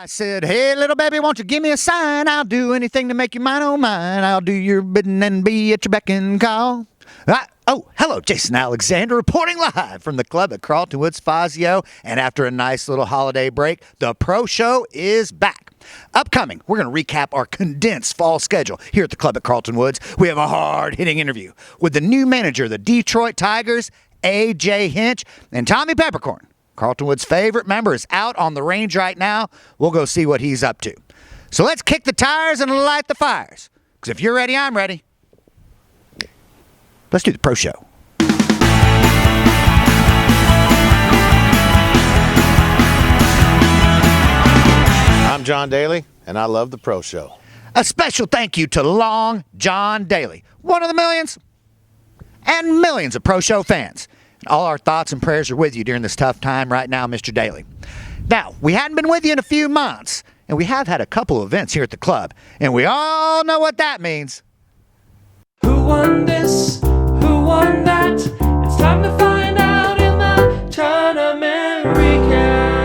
I said, hey, little baby, won't you give me a sign? I'll do anything to make you mine, oh mine. I'll do your bidding and be at your beck and call. Hello, Jason Alexander reporting live from the club at Carlton Woods Fazio. And after a nice little holiday break, the Pro Show is back. Upcoming, we're going to recap our condensed fall schedule here at the club at Carlton Woods. We have a hard-hitting interview with the new manager of the Detroit Tigers, A.J. Hinch, and Tommy Peppercorn. Carlton Woods' favorite member is out on the range right now. We'll go see what he's up to. So let's kick the tires and light the fires. Because if you're ready, I'm ready. Let's do the Pro Show. I'm John Daly, and I love the Pro Show. A special thank you to Long John Daly, one of the millions and millions of Pro Show fans. All our thoughts and prayers are with you during this tough time right now, Mr. Daly. Now, we hadn't been with you in a few months, and we have had a couple of events here at the club, and we all know what that means. Who won this? Who won that? It's time to find out in the tournament recap.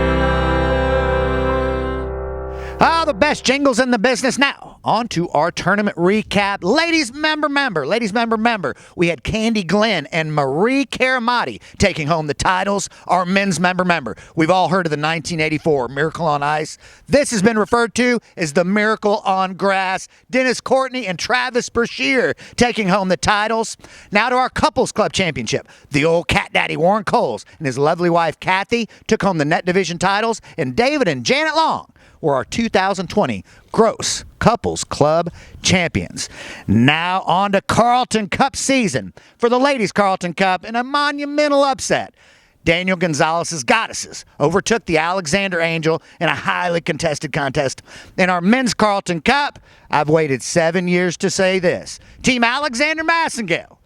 The best jingles in the business. Now, on to our tournament recap. Ladies member, we had Candy Glenn and Marie Caramati taking home the titles. Our men's member. We've all heard of the 1984 Miracle on Ice. This has been referred to as the Miracle on Grass. Dennis Courtney and Travis Brashear taking home the titles. Now to our Couples Club Championship. The old cat daddy Warren Coles and his lovely wife Kathy took home the net division titles, and David and Janet Long were our 2020 Gross Couples Club champions. Now on to Carlton Cup season. For the Ladies Carlton Cup, in a monumental upset, Daniel Gonzalez's Goddesses overtook the Alexander Angel in a highly contested contest. In our Men's Carlton Cup, I've waited 7 years to say this. Team Alexander Massengale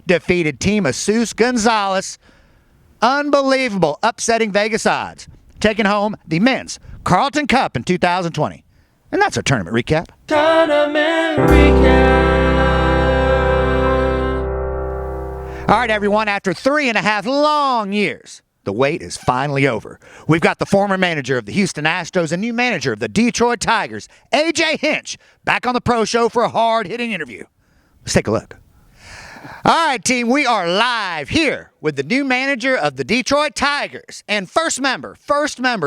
defeated Team Asus Gonzalez. Unbelievable, upsetting Vegas odds, taking home the Men's Carlton Cup in 2020. And that's our tournament recap. Tournament recap. All right, everyone, after 3.5 long years, the wait is finally over. We've got the former manager of the Houston Astros and new manager of the Detroit Tigers, A.J. Hinch, back on the Pro Show for a hard-hitting interview. Let's take a look. All right, team, we are live here with the new manager of the Detroit Tigers and first member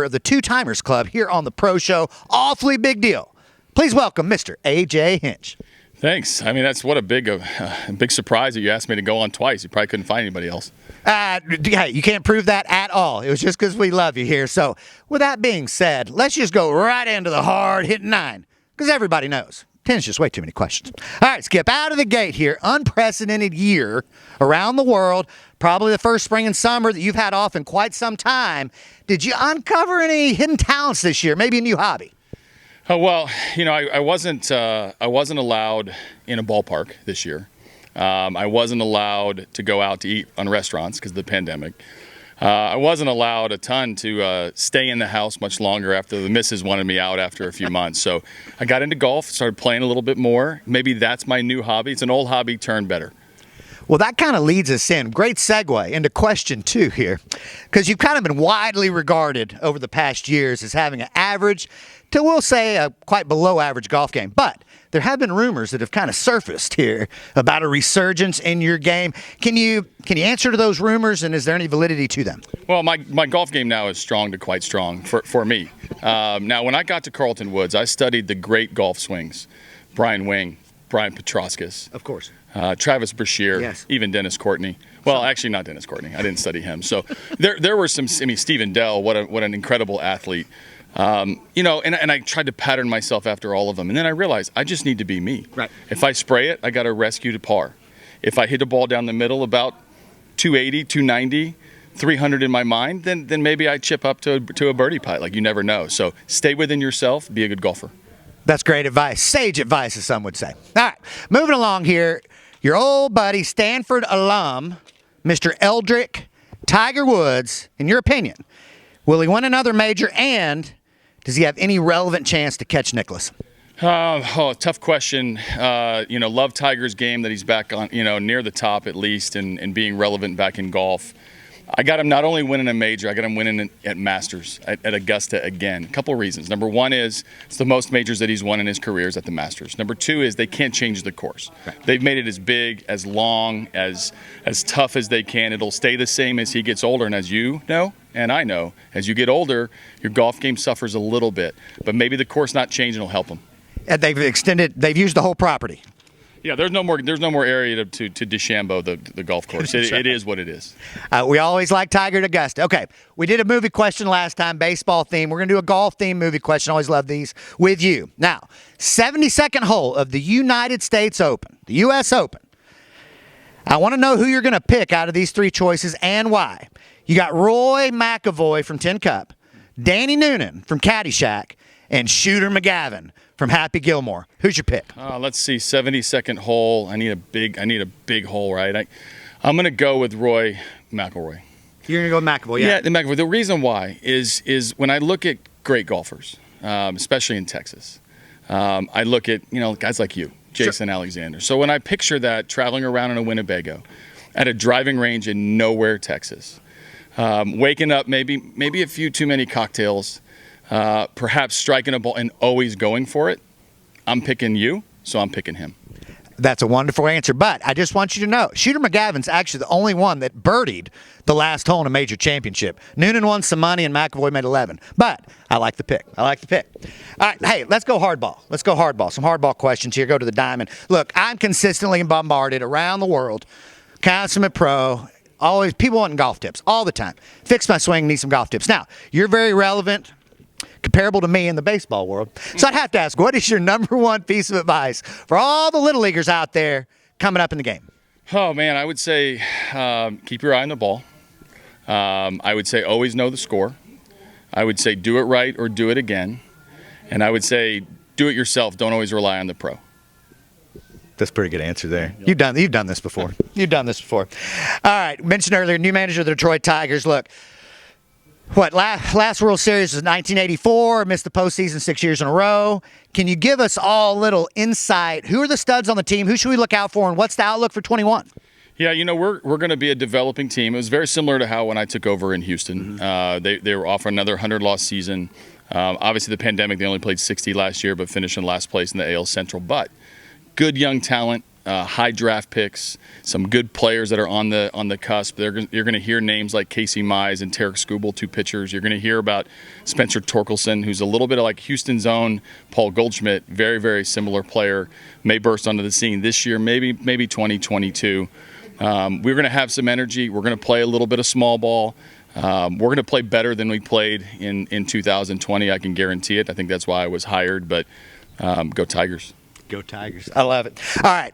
of the Two Timers Club here on the Pro Show. Awfully big deal. Please welcome Mr. A.J. Hinch. Thanks. I mean, that's what a big surprise that you asked me to go on twice. You probably couldn't find anybody else. Hey, you can't prove that at all. It was just because we love you here. So with that being said, let's just go right into the hard-hitting nine, because everybody knows. 10 is just way too many questions. All right, Skip, out of the gate here. Unprecedented year around the world. Probably the first spring and summer that you've had off in quite some time. Did you uncover any hidden talents this year? Maybe a new hobby? Oh, well, you know, I wasn't allowed in a ballpark this year. I wasn't allowed to go out to eat on restaurants because of the pandemic. I wasn't allowed a ton to stay in the house much longer after the missus wanted me out after a few months. So I got into golf, started playing a little bit more. Maybe that's my new hobby. It's an old hobby turned better. Well, that kind of leads us in. Great segue into question 2 here, because you've kind of been widely regarded over the past years as having an average to, we'll say, a quite below average golf game. But there have been rumors that have kind of surfaced here about a resurgence in your game. Can you answer to those rumors, and is there any validity to them? Well, my golf game now is strong to quite strong for me. Now, when I got to Carlton Woods, I studied the great golf swings. Brian Wing, Brian Petroskas. Of course. Travis Brashear, yes. Even Dennis Courtney. Well, actually not Dennis Courtney. I didn't study him. So there were some, Stephen Dell, what an incredible athlete. You know, and I tried to pattern myself after all of them. And then I realized I just need to be me. Right. If I spray it, I got to rescue to par. If I hit a ball down the middle about 280, 290, 300 in my mind, then maybe I chip up to a birdie putt. Like, you never know. So stay within yourself, be a good golfer. That's great advice. Sage advice, as some would say. All right, moving along here. Your old buddy, Stanford alum, Mr. Eldrick Tiger Woods, in your opinion, will he win another major, and does he have any relevant chance to catch Nicklaus? Tough question. Love Tiger's game, that he's back on, near the top at least, and being relevant back in golf. I got him not only winning a major, I got him winning at Masters at Augusta again. A couple reasons. Number one is it's the most majors that he's won in his career is at the Masters. Number two is they can't change the course. Right. They've made it as big, as long, as tough as they can. It'll stay the same as he gets older. And as you know, and I know, as you get older, your golf game suffers a little bit. But maybe the course not changing will help him. And they've used the whole property. Yeah, there's no more area to DeChambeau the golf course. It is what it is. We always like Tiger at Augusta. Okay, we did a movie question last time, baseball theme. We're going to do a golf theme movie question. Always love these with you. Now, 72nd hole of the United States Open, the U.S. Open. I want to know who you're going to pick out of these three choices and why. You got Roy McIlroy from Tin Cup, Danny Noonan from Caddyshack, and Shooter McGavin from Happy Gilmore. Who's your pick? Let's see, 72nd hole. I need a big hole, right? I'm going to go with Roy McIlroy. You're going to go with McIlroy, yeah? Yeah, the McIlroy. The reason why is when I look at great golfers, especially in Texas, I look at guys like you, Jason Alexander. So when I picture that traveling around in a Winnebago at a driving range in nowhere, Texas, waking up maybe a few too many cocktails, perhaps striking a ball and always going for it, I'm picking you, so I'm picking him. That's a wonderful answer, but I just want you to know, Shooter McGavin's actually the only one that birdied the last hole in a major championship. Noonan won some money and McIlroy made 11, but I like the pick. All right, hey, let's go hardball. Some hardball questions here. Go to the diamond. Look, I'm consistently bombarded around the world, consummate pro, always people wanting golf tips all the time. Fix my swing, need some golf tips. Now, you're very relevant, comparable to me in the baseball world. So I'd have to ask, what is your number one piece of advice for all the little leaguers out there coming up in the game? Oh, man, I would say keep your eye on the ball. I would say always know the score. I would say do it right or do it again. And I would say do it yourself. Don't always rely on the pro. That's a pretty good answer there. You've done this before. All right, mentioned earlier, new manager of the Detroit Tigers. Look, last World Series was 1984, missed the postseason 6 years in a row. Can you give us all a little insight? Who are the studs on the team? Who should we look out for, and what's the outlook for 21? Yeah, we're going to be a developing team. It was very similar to how when I took over in Houston. They were offering another 100-loss season. Obviously, the pandemic, they only played 60 last year, but finished in last place in the AL Central. But good young talent. High draft picks, some good players that are on the cusp. You're going to hear names like Casey Mize and Tarek Skubal, two pitchers. You're going to hear about Spencer Torkelson, who's a little bit like Houston's own Paul Goldschmidt, very, very similar player, may burst onto the scene this year, maybe 2022. We're going to have some energy. We're going to play a little bit of small ball. We're going to play better than we played in 2020. I can guarantee it. I think that's why I was hired, but go Tigers. Go Tigers. I love it. All right.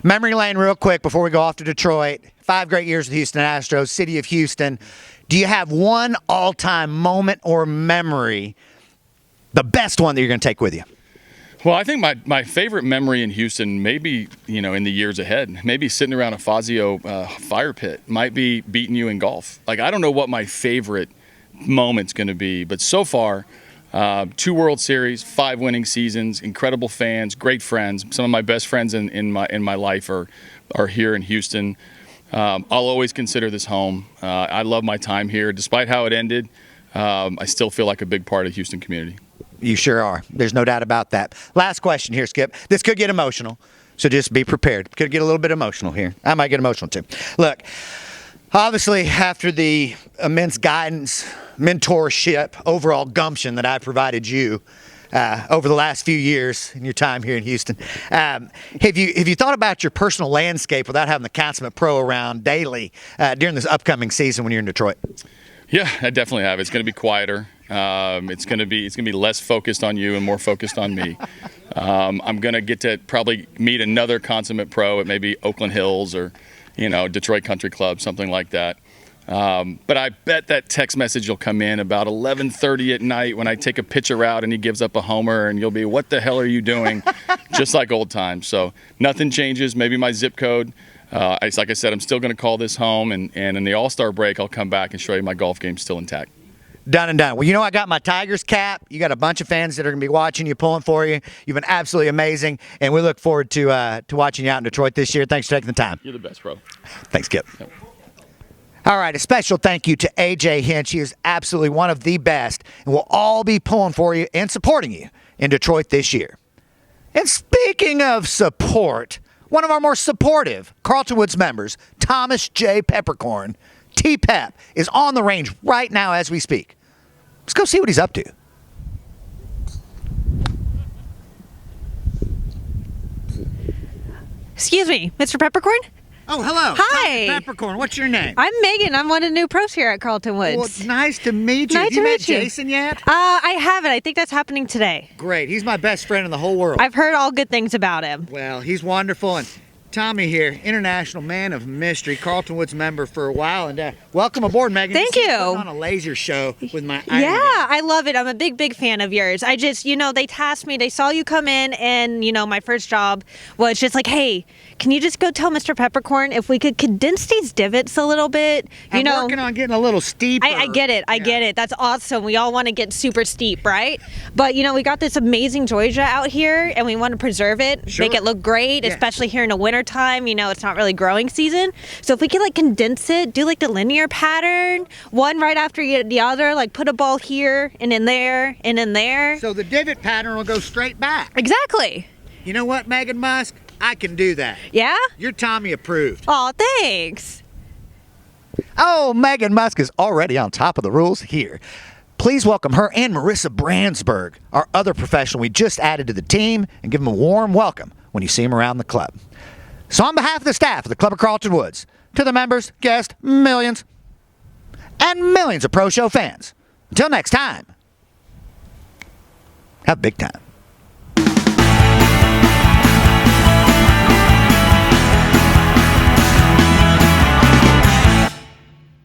Memory lane real quick before we go off to Detroit. 5 great years with Houston Astros, city of Houston. Do you have one all-time moment or memory, the best one that you're going to take with you? Well, I think my favorite memory in Houston, maybe, in the years ahead, maybe sitting around a Fazio fire pit, might be beating you in golf. Like, I don't know what my favorite moment's going to be, but so far, 2 World Series, 5 winning seasons, incredible fans, great friends. Some of my best friends in my life are here in Houston. I'll always consider this home. I love my time here. Despite how it ended, I still feel like a big part of the Houston community. You sure are. There's no doubt about that. Last question here, Skip. This could get emotional, so just be prepared. Could get a little bit emotional here. I might get emotional too. Look, obviously, after the immense guidance, mentorship, overall gumption that I've provided you over the last few years in your time here in Houston, have you thought about your personal landscape without having the consummate pro around daily during this upcoming season when you're in Detroit? Yeah, I definitely have. It's going to be quieter. It's going to be less focused on you and more focused on me. I'm going to get to probably meet another consummate pro at maybe Oakland Hills or Detroit Country Club, something like that. But I bet that text message will come in about 11:30 at night when I take a pitcher out and he gives up a homer, and you'll be, what the hell are you doing? Just like old times. So nothing changes. Maybe my zip code. Like I said, I'm still going to call this home, and in the All-Star break, I'll come back and show you my golf game's still intact. Done and done. Well, I got my Tigers cap. You got a bunch of fans that are going to be watching you, pulling for you. You've been absolutely amazing, and we look forward to watching you out in Detroit this year. Thanks for taking the time. You're the best, bro. Thanks, Kip. Yep. All right, a special thank you to AJ Hinch. He is absolutely one of the best, and we'll all be pulling for you and supporting you in Detroit this year. And speaking of support, one of our more supportive Carlton Woods members, Thomas J. Peppercorn, T-Pep, is on the range right now as we speak. Let's go see what he's up to. Excuse me, Mr. Peppercorn? Oh, hello. Hi. Thomas Peppercorn. What's your name? I'm Megan. I'm one of the new pros here at Carlton Woods. Well, it's nice to meet you. Nice Have you to met meet you. Jason yet? I haven't. I think that's happening today. Great. He's my best friend in the whole world. I've heard all good things about him. Well, he's wonderful. And Tommy here, international man of mystery, Carlton Woods member for a while. And welcome aboard, Megan. Thank This is you. putting on a laser show with my Yeah, I love it. I'm a big fan of yours. I just, they tasked me. They saw you come in, and, my first job was just like, hey, can you just go tell Mr. Peppercorn if we could condense these divots a little bit? I'm working on getting a little steeper. I get it. I get it. That's awesome. We all want to get super steep, right? But, we got this amazing Georgia out here, and we want to preserve it, Sure. make it look great, Yeah. especially here in the wintertime. It's not really growing season. So if we could, condense it, do, the linear pattern, one right after the other, put a ball here and in there and in there. So the divot pattern will go straight back. Exactly. You know what, Meghan Musk? I can do that. Yeah? You're Tommy approved. Oh, thanks. Oh, Meghan Musk is already on top of the rules here. Please welcome her and Marissa Brandsburg, our other professional we just added to the team, and give them a warm welcome when you see them around the club. So on behalf of the staff of the Club of Carlton Woods, to the members, guests, millions, and millions of Pro Show fans, until next time, have a big time.